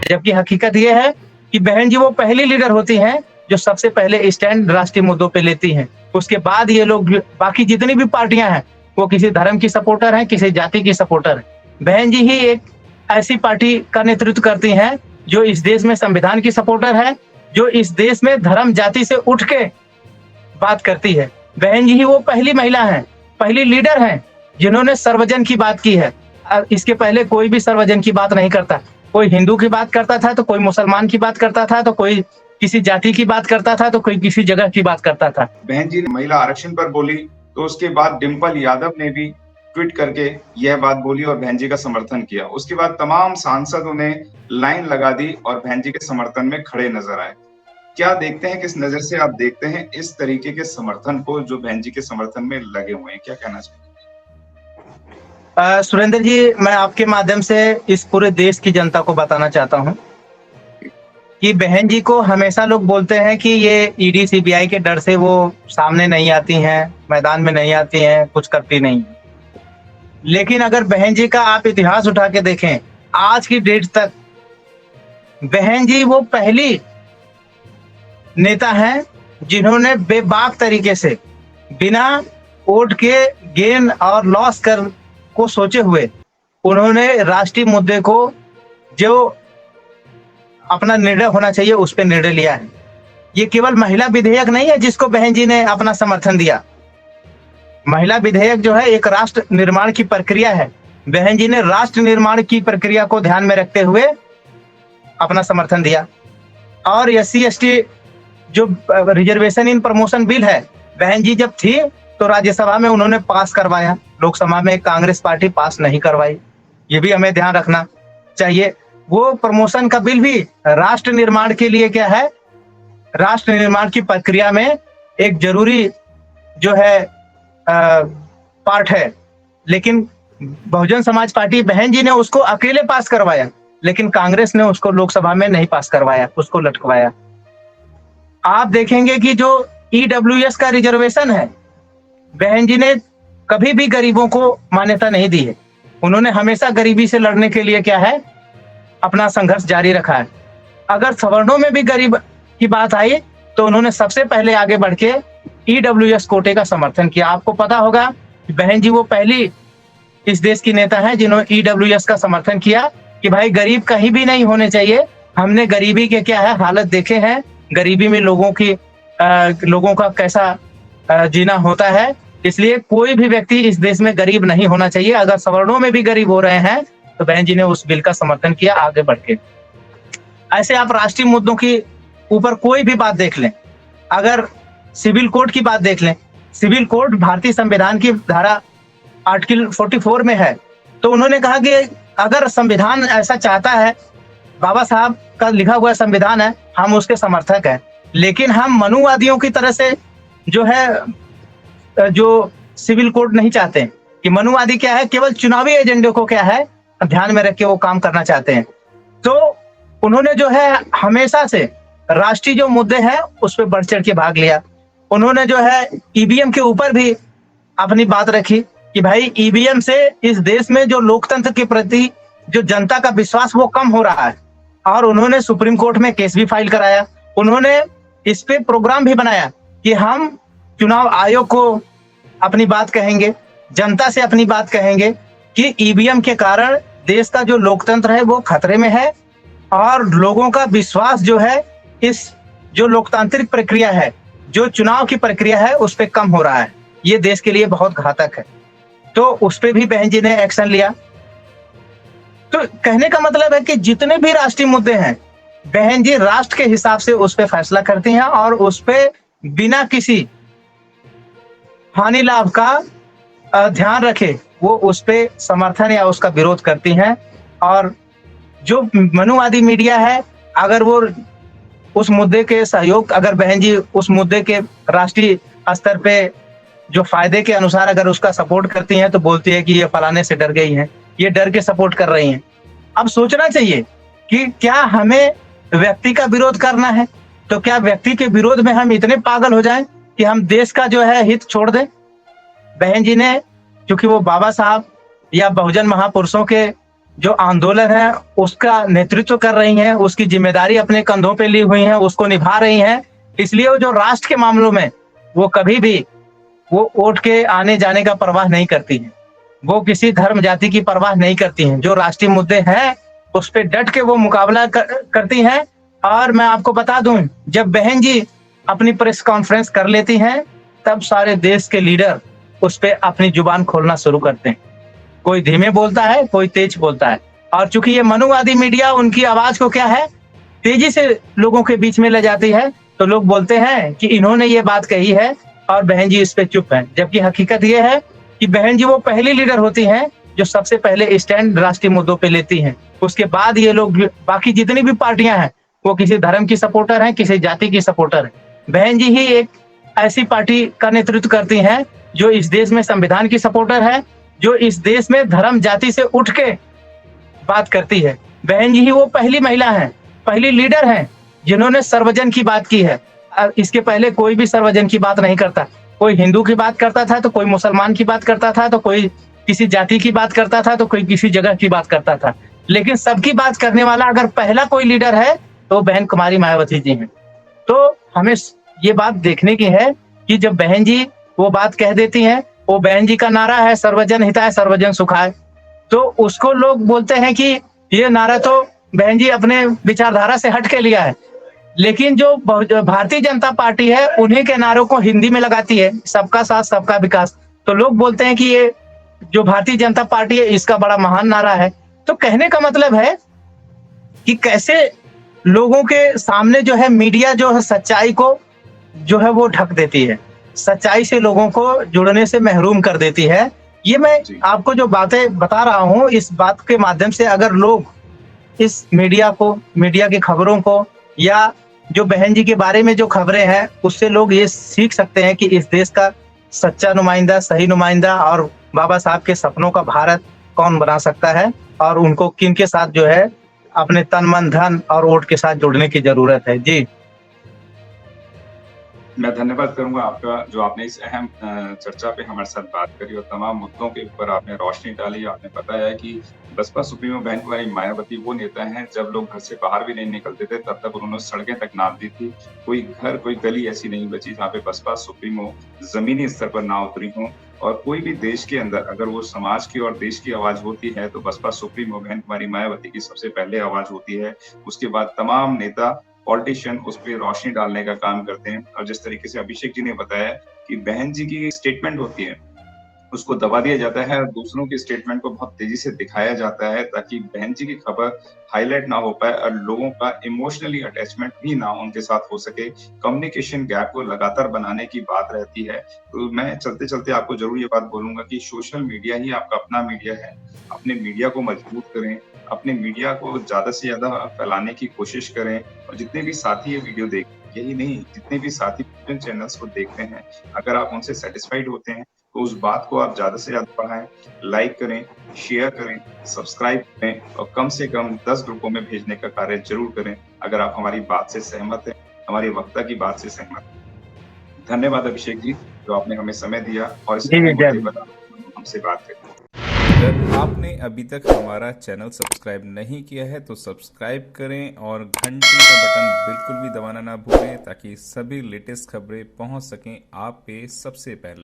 जबकि हकीकत ये है कि बहन जी वो पहली लीडर होती हैं जो सबसे पहले स्टैंड राष्ट्रीय मुद्दों पे लेती हैं। उसके बाद ये लोग बाकी जितनी भी पार्टियां हैं वो किसी धर्म की सपोर्टर हैं, किसी जाति की सपोर्टर है। बहन जी ही एक ऐसी पार्टी का नेतृत्व करती हैं जो इस देश में संविधान की सपोर्टर है, जो इस देश में धर्म जाति से उठ के बात करती है। बहन जी ही वो पहली महिला हैं, पहली लीडर हैं जिन्होंने सर्वजन की बात की है। इसके पहले कोई भी सर्वजन की बात नहीं करता। कोई हिंदू की बात करता था तो कोई मुसलमान की बात करता था, तो कोई किसी जाति की बात करता था, तो कोई किसी जगह की बात करता था। बहन जी ने महिला आरक्षण पर बोली तो उसके बाद डिम्पल यादव ने भी ट्वीट करके यह बात बोली और बहन जी का समर्थन किया। उसके बाद तमाम सांसदों ने लाइन लगा दी और बहन जी के समर्थन में खड़े नजर आए। क्या देखते हैं, किस नजर से आप देखते हैं इस तरीके के समर्थन को जो बहन जी के समर्थन में लगे हुए हैं? क्या कहना चाहिए? सुरेंद्र जी, मैं आपके माध्यम से इस पूरे देश की जनता को बताना चाहता हूँ कि बहन जी को हमेशा लोग बोलते हैं कि ये ईडी सीबीआई के डर से वो सामने नहीं आती हैं, मैदान में नहीं आती हैं, कुछ करती नहीं। लेकिन अगर बहन जी का आप इतिहास उठा के देखें, आज की डेट तक बहन जी वो पहली नेता हैं जिन्होंने बेबाक तरीके से बिना वोट के गेन और लॉस कर को सोचे हुए उन्होंने राष्ट्रीय मुद्दे को जो अपना निर्णय होना चाहिए उस पर निर्णय लिया है। ये केवल महिला विधेयक नहीं है जिसको बहन जी ने अपना समर्थन दिया। महिला विधेयक जो है एक राष्ट्र निर्माण की प्रक्रिया है। बहन जी ने राष्ट्र निर्माण की प्रक्रिया को ध्यान में रखते हुए अपना समर्थन दिया। और SC ST जो रिजर्वेशन इन प्रमोशन बिल है, बहन जी जब थी तो राज्यसभा में उन्होंने पास करवाया, लोकसभा में कांग्रेस पार्टी पास नहीं करवाई। ये भी हमें ध्यान रखना चाहिए। वो प्रमोशन का बिल भी राष्ट्र निर्माण के लिए क्या है, राष्ट्र निर्माण की प्रक्रिया में एक जरूरी जो है पार्ट है। लेकिन बहुजन समाज पार्टी बहन जी ने उसको अकेले पास करवाया, लेकिन कांग्रेस ने उसको लोकसभा में नहीं पास करवाया, उसको लटकवाया। आप देखेंगे कि जो EWS का रिजर्वेशन है, बहन जी ने कभी भी गरीबों को मान्यता नहीं दी है। उन्होंने हमेशा गरीबी से लड़ने के लिए क्या है, अपना संघर्ष जारी रखा है। अगर सवर्णों में भी गरीब की बात आई तो उन्होंने सबसे पहले आगे बढ़ के EWS कोटे का समर्थन किया। आपको पता होगा कि बहन जी वो पहली इस देश की नेता है जिन्होंने EWS का समर्थन किया कि भाई गरीब कहीं भी नहीं होने चाहिए। हमने गरीबी के क्या है हालत देखे हैं, गरीबी में लोगों का कैसा जीना होता है, इसलिए कोई भी व्यक्ति इस देश में गरीब नहीं होना चाहिए। अगर सवर्णों में भी गरीब हो रहे हैं तो बहन जी ने उस बिल का समर्थन किया आगे बढ़ के। ऐसे आप राष्ट्रीय मुद्दों की ऊपर कोई भी बात देख लें, अगर सिविल कोड की बात देख लें, सिविल कोड भारतीय संविधान की धारा आर्टिकल 44 में है। तो उन्होंने कहा कि अगर संविधान ऐसा चाहता है, बाबा साहब का लिखा हुआ संविधान है, हम उसके समर्थक हैं। लेकिन हम मनुवादियों की तरह से जो है जो सिविल कोड नहीं चाहते हैं कि मनुवादी क्या है, केवल चुनावी एजेंडे को क्या है ध्यान में रख के वो काम करना चाहते हैं। तो उन्होंने जो है हमेशा से राष्ट्रीय जो मुद्दे हैं उस पर बढ़ चढ़ के भाग लिया। उन्होंने जो है EVM के ऊपर भी अपनी बात रखी कि भाई EVM से इस देश में जो लोकतंत्र के प्रति जो जनता का विश्वास वो कम हो रहा है। और उन्होंने सुप्रीम कोर्ट में केस भी फाइल कराया। उन्होंने इस पे प्रोग्राम भी बनाया कि हम चुनाव आयोग को अपनी बात कहेंगे, जनता से अपनी बात कहेंगे कि EVM के कारण देश का जो लोकतंत्र है वो खतरे में है और लोगों का विश्वास जो है इस जो लोकतांत्रिक प्रक्रिया है, जो चुनाव की प्रक्रिया है उस पर कम हो रहा है। ये देश के लिए बहुत घातक है। तो उस पर भी बहन जी ने एक्शन लिया। तो कहने का मतलब है कि जितने भी राष्ट्रीय मुद्दे हैं, बहन जी राष्ट्र के हिसाब से उस पर फैसला करती हैं और उस पर बिना किसी हानि लाभ का ध्यान रखे वो उस पे समर्थन या उसका विरोध करती हैं। और जो मनुवादी मीडिया है, अगर वो उस मुद्दे के सहयोग, अगर बहन जी उस मुद्दे के राष्ट्रीय स्तर पे जो फायदे के अनुसार अगर उसका सपोर्ट करती हैं तो बोलती है कि ये फलाने से डर गई हैं, ये डर के सपोर्ट कर रही हैं। अब सोचना चाहिए कि क्या हमें व्यक्ति का विरोध करना है, तो क्या व्यक्ति के विरोध में हम इतने पागल हो जाएं कि हम देश का जो है हित छोड़ दें। बहन जी ने, क्योंकि वो बाबा साहब या बहुजन महापुरुषों के जो आंदोलन है उसका नेतृत्व कर रही हैं, उसकी जिम्मेदारी अपने कंधों पे ली हुई हैं, उसको निभा रही हैं। इसलिए वो जो राष्ट्र के मामलों में वो कभी भी वो वोट के आने जाने का परवाह नहीं करती हैं। वो किसी धर्म जाति की परवाह नहीं करती हैं। जो राष्ट्रीय मुद्दे हैं उस पे डट के वो मुकाबला करती हैं। और मैं आपको बता दूं, जब बहन जी अपनी प्रेस कॉन्फ्रेंस कर लेती हैं तब सारे देश के लीडर उस पे अपनी जुबान खोलना शुरू करते हैं। कोई धीमे बोलता है, कोई तेज बोलता है। और चूंकि ये मनुवादी मीडिया उनकी आवाज को क्या है, तेजी से लोगों के बीच में ले जाती है, तो लोग बोलते हैं कि इन्होंने ये बात कही है और बहन जी इस पे चुप है। जबकि हकीकत ये है कि बहन जी वो पहली लीडर होती हैं जो सबसे पहले स्टैंड राष्ट्रीय मुद्दों पे लेती हैं। उसके बाद ये लोग बाकी जितनी भी पार्टियां हैं वो किसी धर्म की सपोर्टर हैं, किसी जाति की सपोर्टर है। बहन जी ही एक ऐसी पार्टी का नेतृत्व करती हैं जो इस देश में संविधान की सपोर्टर है, जो इस देश में धर्म जाति से उठ के बात करती है। बहन जी ही वो पहली महिला हैं, पहली लीडर हैं जिन्होंने सर्वजन की बात की है। इसके पहले कोई भी सर्वजन की बात नहीं करता। कोई हिंदू की बात करता था तो कोई मुसलमान की बात करता था, तो कोई किसी जाति की बात करता था, तो कोई किसी जगह की बात करता था। लेकिन सबकी बात करने वाला अगर पहला कोई लीडर है तो बहन कुमारी मायावती जी हैं। तो हमें ये बात देखने की है कि जब बहन जी वो बात कह देती हैं, वो बहन जी का नारा है सर्वजन हिताय सर्वजन सुखाय, तो उसको लोग बोलते हैं कि ये नारा तो बहन जी अपने विचारधारा से हट के लिया है। लेकिन जो भारतीय जनता पार्टी है उन्हीं के नारों को हिंदी में लगाती है, सबका साथ सबका विकास। तो लोग बोलते हैं कि ये जो भारतीय जनता पार्टी है इसका बड़ा महान नारा है। तो कहने का मतलब है कि कैसे लोगों के सामने जो है मीडिया जो है सच्चाई को जो है वो ढक देती है, सच्चाई से लोगों को जुड़ने से महरूम कर देती है। ये मैं आपको जो बातें बता रहा हूँ, इस बात के माध्यम से अगर लोग इस मीडिया को, मीडिया की खबरों को, या जो बहन जी के बारे में जो खबरें हैं उससे लोग ये सीख सकते हैं कि इस देश का सच्चा नुमाइंदा, सही नुमाइंदा और बाबा साहब के सपनों का भारत कौन बना सकता है और उनको किन के साथ जो है अपने तन मन धन और वोट के साथ जुड़ने की जरूरत है। जी, मैं धन्यवाद करूंगा आपका, जो आपने इस अहम चर्चा पे हमारे साथ बात करी और तमाम मुद्दों के ऊपर आपने रोशनी डाली। आपने बताया कि बसपा सुप्रीमो बहन कुमारी मायावती वो नेता हैं, जब लोग घर से बाहर भी नहीं निकलते थे तब तक उन्होंने सड़कें तक नाप दी थी। कोई घर, कोई गली ऐसी नहीं बची जहाँ पे बसपा सुप्रीमो जमीनी स्तर पर ना उतरी हों। और कोई भी देश के अंदर अगर वो समाज की और देश की आवाज होती है तो बसपा सुप्रीमो बहन कुमारी मायावती की सबसे पहले आवाज होती है। उसके बाद तमाम नेता, पॉलिटिशियन उस पे रोशनी डालने का काम करते हैं। और जिस तरीके से अभिषेक जी ने बताया कि बहन जी की स्टेटमेंट होती है उसको दबा दिया जाता है और दूसरों की स्टेटमेंट को बहुत तेजी से दिखाया जाता है ताकि बहन जी की खबर हाईलाइट ना हो पाए और लोगों का इमोशनली अटैचमेंट भी ना उनके साथ हो सके। कम्युनिकेशन गैप को लगातार बनाने की बात रहती है। तो मैं चलते-चलते आपको ज़रूर ये बात बोलूँगा कि सोशल मीडिया ही आपका अपना मीडिया है। अपने मीडिया को मजबूत करें, अपने मीडिया को ज़्यादा से ज़्यादा फैलाने की कोशिश करें और जितने भी साथी ये वीडियो देख, यही नहीं, जितने भी साथी जिन चैनल्स को देखते हैं, अगर आप उनसे सैटिस्फाइड होते हैं तो उस बात को आप ज़्यादा से ज़्यादा बढ़ाएँ, लाइक करें, शेयर करें, सब्सक्राइब करें और कम से कम 10 ग्रुपों में भेजने का कार्य ज़रूर करें, अगर आप हमारी बात से सहमत हैं, हमारे वक्ता की बात से सहमत हैं। धन्यवाद अभिषेक जी, जो आपने हमें समय दिया और इस मुद्दे पर हमसे बात करी। अगर आपने अभी तक हमारा चैनल सब्सक्राइब नहीं किया है तो सब्सक्राइब करें और घंटी का बटन बिल्कुल भी दबाना ना भूलें ताकि सभी लेटेस्ट खबरें पहुंच सकें आप पे सबसे पहले।